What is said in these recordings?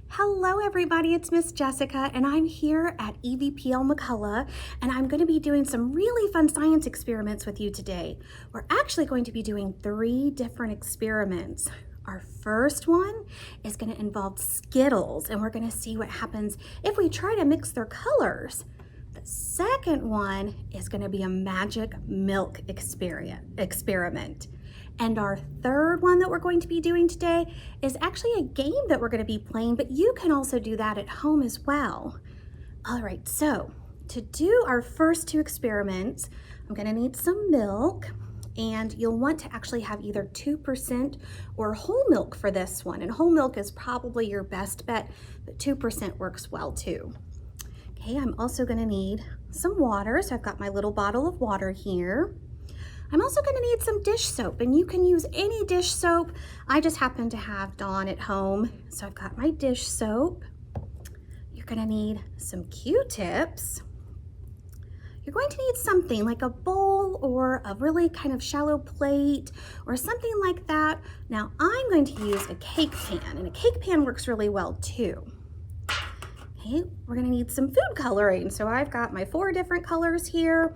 Hello everybody, it's Miss Jessica and I'm here at EVPL McCullough and I'm going to be doing some really fun science experiments with you today. We're actually going to be doing 3 different experiments. Our first one is going to involve Skittles and we're going to see what happens if we try to mix their colors. The second one is going to be a magic milk experiment. And our third one that we're going to be doing today is actually a game that we're going to be playing, but you can also do that at home as well. All right, so to do our first 2 experiments, I'm going to need some milk, and you'll want to actually have either 2% or whole milk for this one. And whole milk is probably your best bet, but 2% works well too. Okay, I'm also going to need some water, so I've got my little bottle of water here. I'm also going to need some dish soap, and you can use any dish soap. I just happen to have Dawn at home, so I've got my dish soap. You're going to need some Q-tips. You're going to need something like a bowl or a really kind of shallow plate or something like that. Now I'm going to use a cake pan, and a cake pan works really well too. Okay, we're going to need some food coloring. So I've got my 4 different colors here,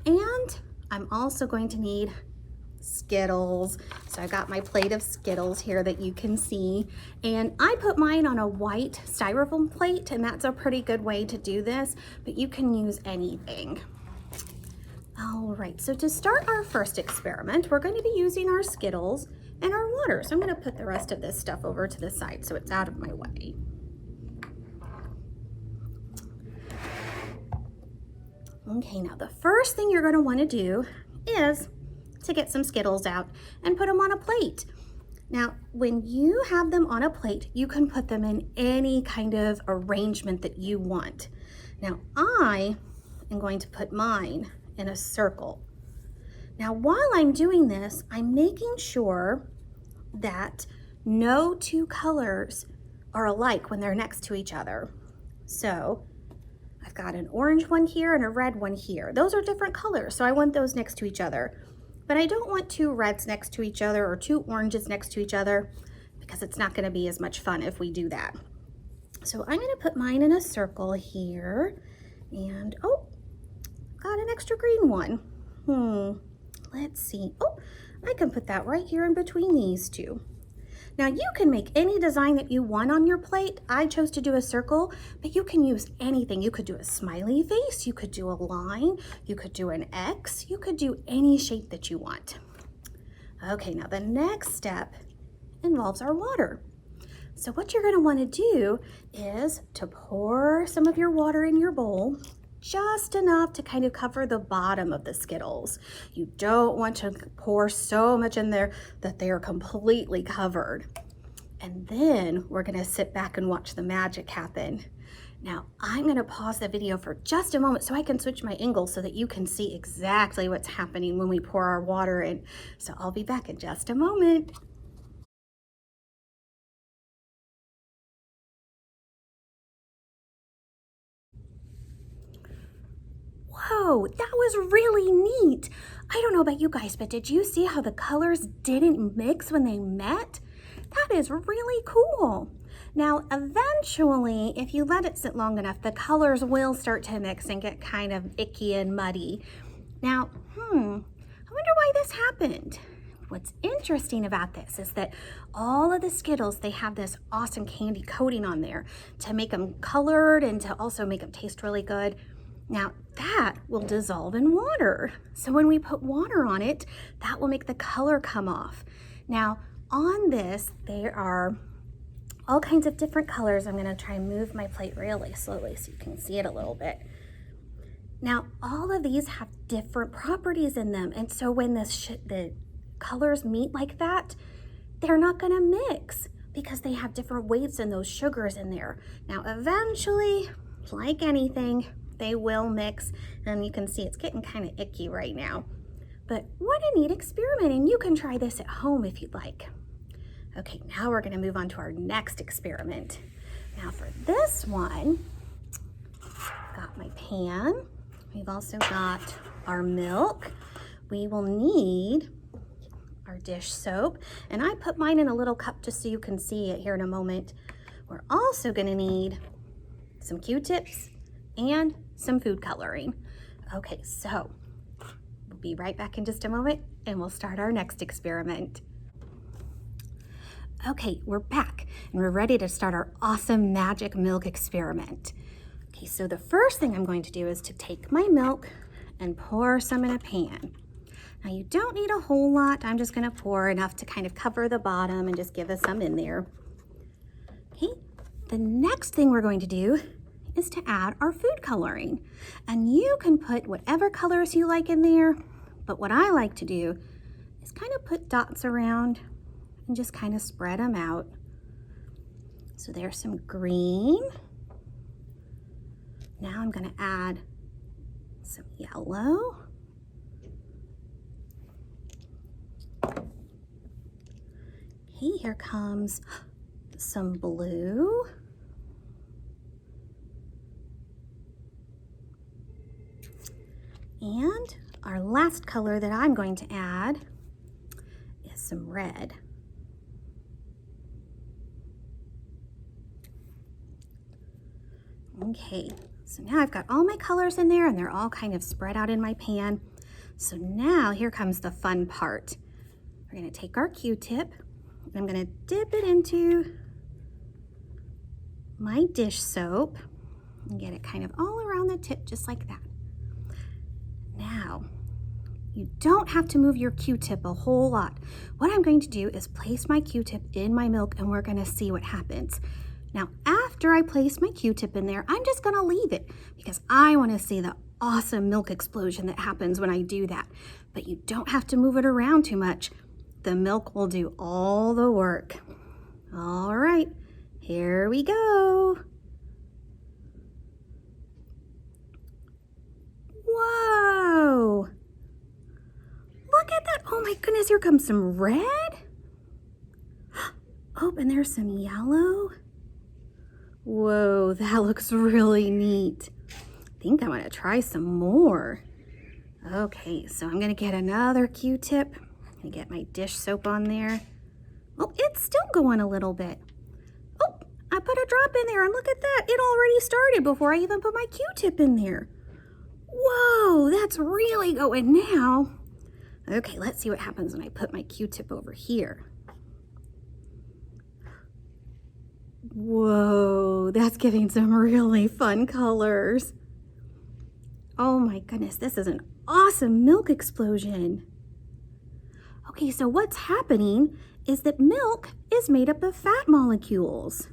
and I'm also going to need Skittles. So I got my plate of Skittles here that you can see. And I put mine on a white styrofoam plate, and that's a pretty good way to do this, but you can use anything. All right, so to start our first experiment, we're going to be using our Skittles and our water. So I'm going to put the rest of this stuff over to the side so it's out of my way. Okay, now the first thing you're going to want to do is to get some Skittles out and put them on a plate. Now, when you have them on a plate, you can put them in any kind of arrangement that you want. Now, I am going to put mine in a circle. Now, while I'm doing this, I'm making sure that no 2 colors are alike when they're next to each other. So I've got an orange one here and a red one here. Those are different colors, so I want those next to each other. But I don't want 2 reds next to each other or 2 oranges next to each other because it's not going to be as much fun if we do that. So I'm going to put mine in a circle here. And, oh, got an extra green one. Let's see. Oh, I can put that right here in between these 2. Now you can make any design that you want on your plate. I chose to do a circle, but you can use anything. You could do a smiley face, you could do a line, you could do an X, you could do any shape that you want. Okay, now the next step involves our water. So what you're going to want to do is to pour some of your water in your bowl, just enough to kind of cover the bottom of the Skittles. You don't want to pour so much in there that they are completely covered. And then we're going to sit back and watch the magic happen. Now, I'm going to pause the video for just a moment so I can switch my angle so that you can see exactly what's happening when we pour our water in. So I'll be back in just a moment. Whoa, that was really neat. I don't know about you guys, but did you see how the colors didn't mix when they met? That is really cool. Now, eventually, if you let it sit long enough, the colors will start to mix and get kind of icky and muddy. Now, I wonder why this happened. What's interesting about this is that all of the Skittles, they have this awesome candy coating on there to make them colored and to also make them taste really good. Now that will dissolve in water. So when we put water on it, that will make the color come off. Now on this, there are all kinds of different colors. I'm gonna try and move my plate really slowly so you can see it a little bit. Now all of these have different properties in them. And so when the colors meet like that, they're not gonna mix because they have different weights in those sugars in there. Now eventually, like anything, they will mix, and you can see it's getting kind of icky right now. But what a neat experiment, and you can try this at home if you'd like. Okay, now we're going to move on to our next experiment. Now for this one, I've got my pan. We've also got our milk. We will need our dish soap, and I put mine in a little cup just so you can see it here in a moment. we're also gonna need some Q-tips and some food coloring. Okay, so we'll be right back in just a moment and we'll start our next experiment. Okay, we're back and we're ready to start our awesome magic milk experiment. Okay, so the first thing I'm going to do is to take my milk and pour some in a pan. Now you don't need a whole lot. I'm just gonna pour enough to kind of cover the bottom and just give us some in there. Okay, the next thing we're going to do is to add our food coloring. And you can put whatever colors you like in there, but what I like to do is kind of put dots around and just kind of spread them out. So there's some green. Now I'm gonna add some yellow. Okay, here comes some blue. And our last color that I'm going to add is some red. Okay, so now I've got all my colors in there and they're all kind of spread out in my pan. So now here comes the fun part. We're gonna take our Q-tip and I'm gonna dip it into my dish soap and get it kind of all around the tip just like that. Now, you don't have to move your Q-tip a whole lot. What I'm going to do is place my Q-tip in my milk and we're gonna see what happens. Now, after I place my Q-tip in there, I'm just gonna leave it because I wanna see the awesome milk explosion that happens when I do that. But you don't have to move it around too much. The milk will do all the work. All right, here we go. Whoa! Look at that. Oh my goodness, here comes some red. Oh, and there's some yellow. Whoa, that looks really neat. I think I'm gonna try some more. Okay, so I'm gonna get another Q-tip. I'm gonna get my dish soap on there. Oh, it's still going a little bit. Oh, I put a drop in there and look at that. It already started before I even put my Q-tip in there. Whoa, that's really going now. Okay, let's see what happens when I put my Q-tip over here. Whoa, that's giving some really fun colors. Oh my goodness, this is an awesome milk explosion. Okay, so what's happening is that milk is made up of fat molecules.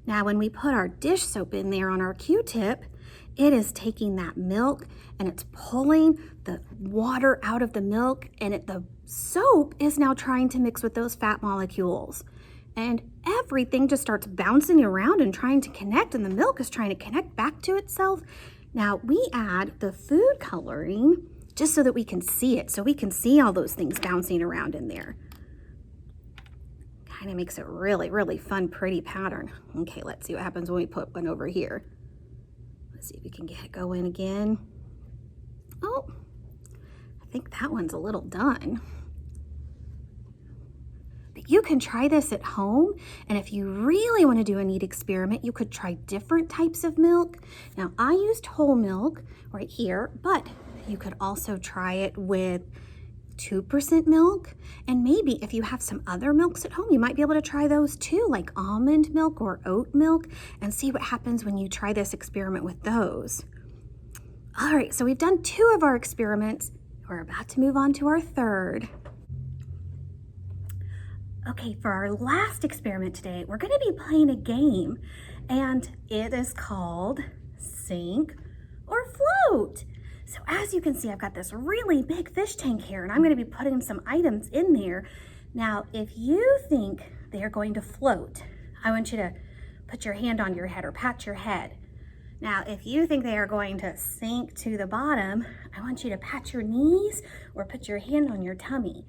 Now, when we put our dish soap in there on our Q-tip, it is taking that milk and it's pulling the water out of the milk, and the soap is now trying to mix with those fat molecules. And everything just starts bouncing around and trying to connect, and the milk is trying to connect back to itself. Now we add the food coloring just so that we can see it, so we can see all those things bouncing around in there. Kind of makes it really, really fun, pretty pattern. Okay, let's see what happens when we put one over here. Let's see if we can get it going again. Oh, I think that one's a little done. But you can try this at home, and if you really want to do a neat experiment, you could try different types of milk. Now, I used whole milk right here, but you could also try it with 2% milk, and maybe if you have some other milks at home, you might be able to try those too, like almond milk or oat milk, and see what happens when you try this experiment with those. All right, so we've done 2 of our experiments. We're about to move on to our third. Okay, for our last experiment today, we're gonna be playing a game, and it is called Sink or Float. So as you can see, I've got this really big fish tank here, and I'm gonna be putting some items in there. Now, if you think they are going to float, I want you to put your hand on your head or pat your head. Now, if you think they are going to sink to the bottom, I want you to pat your knees or put your hand on your tummy.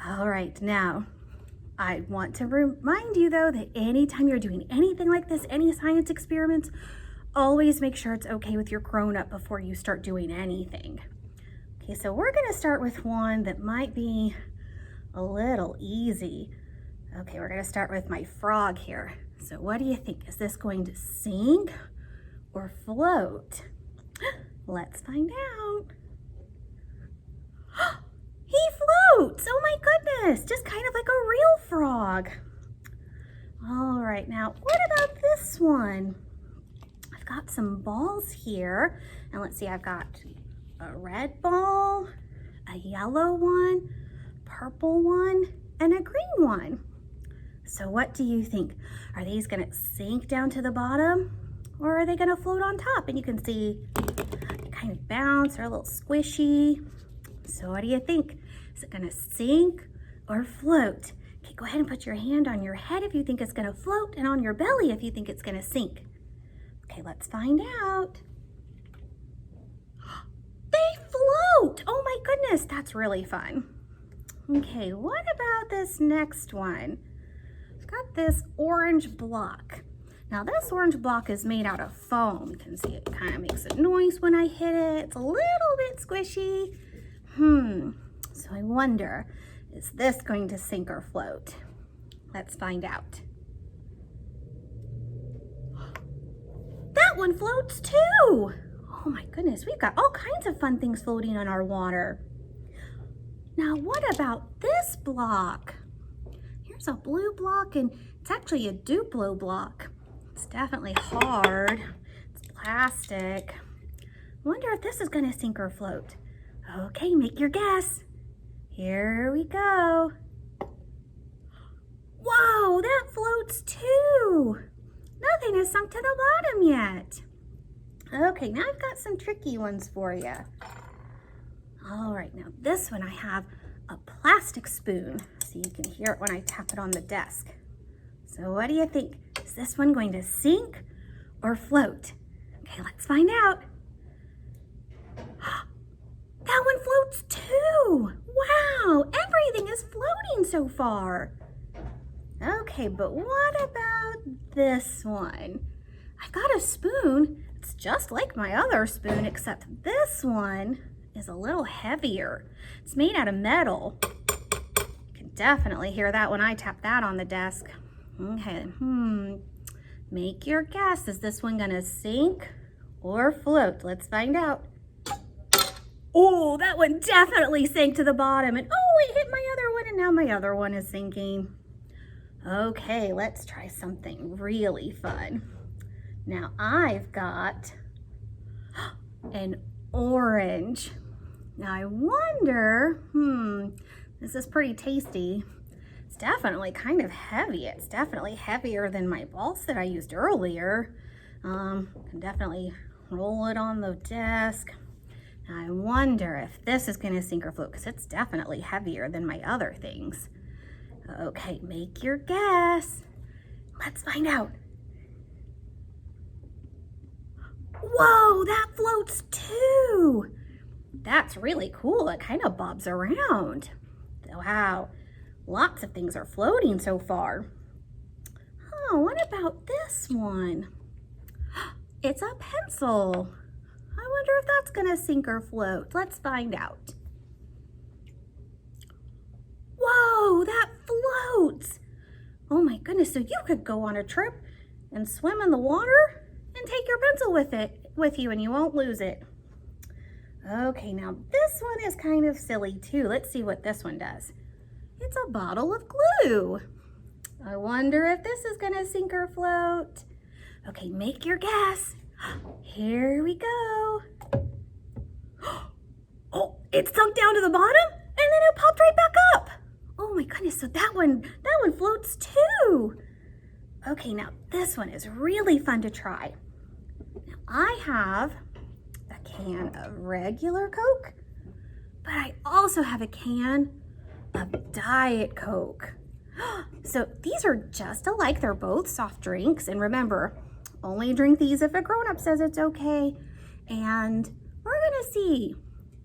All right, now, I want to remind you though that anytime you're doing anything like this, any science experiments, always make sure it's okay with your grown-up before you start doing anything. Okay, so we're gonna start with one that might be a little easy. Okay, we're gonna start with my frog here. So what do you think? Is this going to sink or float? Let's find out. He floats! Oh my goodness, just kind of like a real frog. All right, now what about this one? I've got some balls here, and let's see, I've got a red ball, a yellow one, purple one, and a green one. So what do you think? Are these gonna sink down to the bottom, or are they gonna float on top? And you can see they kind of bounce or a little squishy. So what do you think? Is it gonna sink or float? Okay, go ahead and put your hand on your head if you think it's gonna float, and on your belly if you think it's gonna sink. Okay, let's find out. They float! Oh my goodness, that's really fun. Okay, what about this next one? I've got this orange block. Now this orange block is made out of foam. You can see it kind of makes a noise when I hit it. It's a little bit squishy. So I wonder, is this going to sink or float? Let's find out. That one floats too. Oh my goodness, we've got all kinds of fun things floating on our water. Now what about this block? Here's a blue block, and it's actually a Duplo block. It's definitely hard. It's plastic. I wonder if this is gonna sink or float. Okay, make your guess. Here we go. Whoa, that floats too. Nothing has sunk to the bottom yet. Okay, now I've got some tricky ones for you. All right, now this one I have a plastic spoon, so you can hear it when I tap it on the desk. So what do you think? Is this one going to sink or float? Okay, let's find out. That one floats too. Wow, everything is floating so far. Okay, but what about this one? I've got a spoon. It's just like my other spoon, except this one is a little heavier. It's made out of metal. You can definitely hear that when I tap that on the desk. Okay, make your guess. Is this one gonna sink or float? Let's find out. Oh, that one definitely sank to the bottom, and oh, it hit my other one, and now my other one is sinking. Okay, let's try something really fun. Now I've got an orange. Now I wonder, this is pretty tasty. It's definitely kind of heavy. It's definitely heavier than my balls that I used earlier. Can definitely roll it on the desk. Now I wonder if this is gonna sink or float, because it's definitely heavier than my other things. Okay, make your guess. Let's find out. Whoa, that floats too. That's really cool. It kind of bobs around. Wow, lots of things are floating so far. Oh, what about this one? It's a pencil. I wonder if that's gonna sink or float. Let's find out. Whoa, that floats. Oh my goodness, so you could go on a trip and swim in the water and take your pencil with you and you won't lose it. Okay, now this one is kind of silly too. Let's see what this one does. It's a bottle of glue. I wonder if this is gonna sink or float. Okay, make your guess. Here we go. Oh, it sunk down to the bottom and then it popped right back up. Oh my goodness, so that one floats too. Okay, now this one is really fun to try. Now I have a can of regular Coke, but I also have a can of Diet Coke. So these are just alike. They're both soft drinks. And remember, only drink these if a grown-up says it's okay. And we're gonna see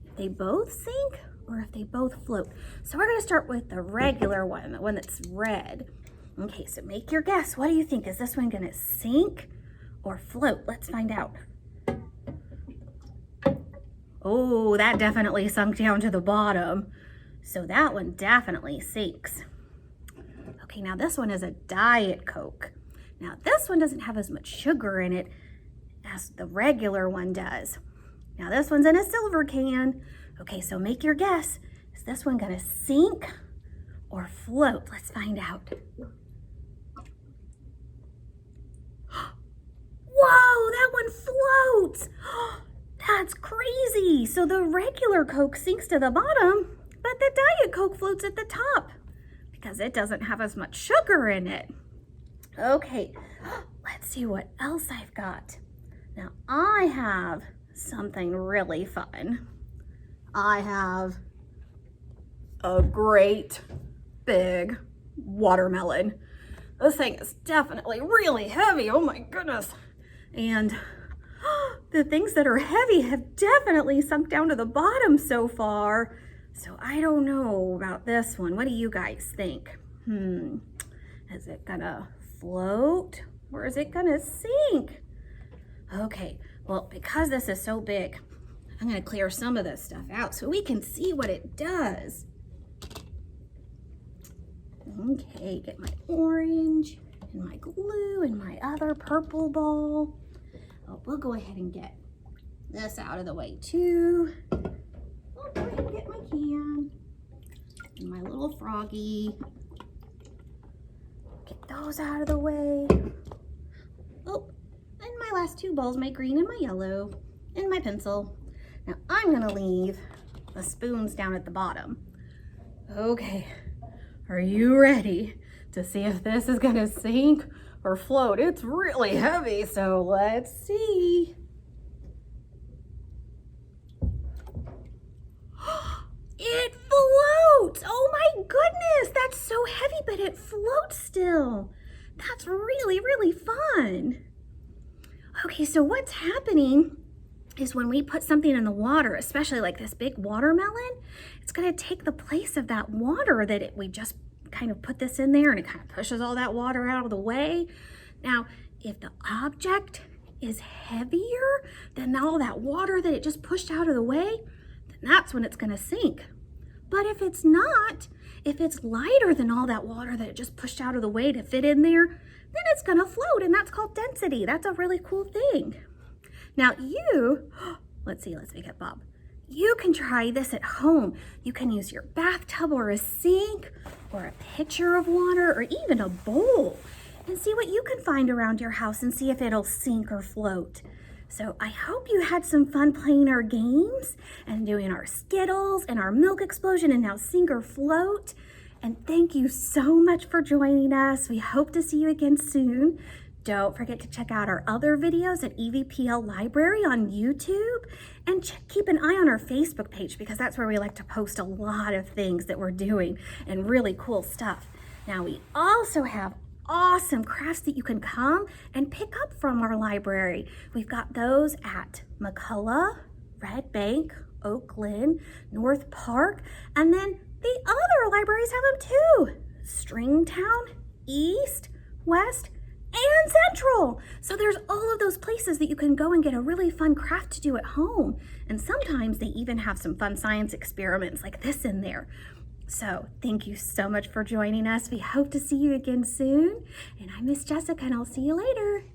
if they both sink or if they both float. So we're gonna start with the regular one, the one that's red. Okay, so make your guess. What do you think? Is this one gonna sink or float? Let's find out. Oh, that definitely sunk down to the bottom. So that one definitely sinks. Okay, now this one is a Diet Coke. Now this one doesn't have as much sugar in it as the regular one does. Now this one's in a silver can. Okay, so make your guess. Is this one gonna sink or float? Let's find out. Whoa, that one floats. That's crazy. So the regular Coke sinks to the bottom, but the Diet Coke floats at the top because it doesn't have as much sugar in it. Okay, let's see what else I've got. Now I have something really fun. I have a great big watermelon. This thing is definitely really heavy. Oh my goodness. And the things that are heavy have definitely sunk down to the bottom so far. So I don't know about this one. What do you guys think? Is it gonna float or is it gonna sink? Okay, well, because this is so big, I'm gonna clear some of this stuff out so we can see what it does. Okay, get my orange and my glue and my other purple ball. Oh, we'll go ahead and get this out of the way too. I'll go ahead and get my can and my little froggy. Get those out of the way. Oh, and my last two balls, my green and my yellow, and my pencil. Now I'm gonna leave the spoons down at the bottom. Okay, are you ready to see if this is gonna sink or float? It's really heavy, so let's see. It floats! Oh my goodness, that's so heavy, but it floats still. That's really, really fun. Okay, so what's happening is when we put something in the water, especially like this big watermelon, it's gonna take the place of that water that we just kind of put this in there, and it kind of pushes all that water out of the way. Now, if the object is heavier than all that water that it just pushed out of the way, then that's when it's gonna sink. But if it's not, if it's lighter than all that water that it just pushed out of the way to fit in there, then it's gonna float, and that's called density. That's a really cool thing. Now let's make it Bob. You can try this at home. You can use your bathtub or a sink or a pitcher of water or even a bowl and see what you can find around your house and see if it'll sink or float. So I hope you had some fun playing our games and doing our Skittles and our milk explosion and now sink or float. And thank you so much for joining us. We hope to see you again soon. Don't forget to check out our other videos at EVPL Library on YouTube, and keep an eye on our Facebook page because that's where we like to post a lot of things that we're doing and really cool stuff. Now we also have awesome crafts that you can come and pick up from our library. We've got those at McCullough, Red Bank, Oak Glen, North Park, and then the other libraries have them too. Stringtown, East, West, and Central. So there's all of those places that you can go and get a really fun craft to do at home. And sometimes they even have some fun science experiments like this in there. So thank you so much for joining us. We hope to see you again soon. And I'm Miss Jessica, and I'll see you later.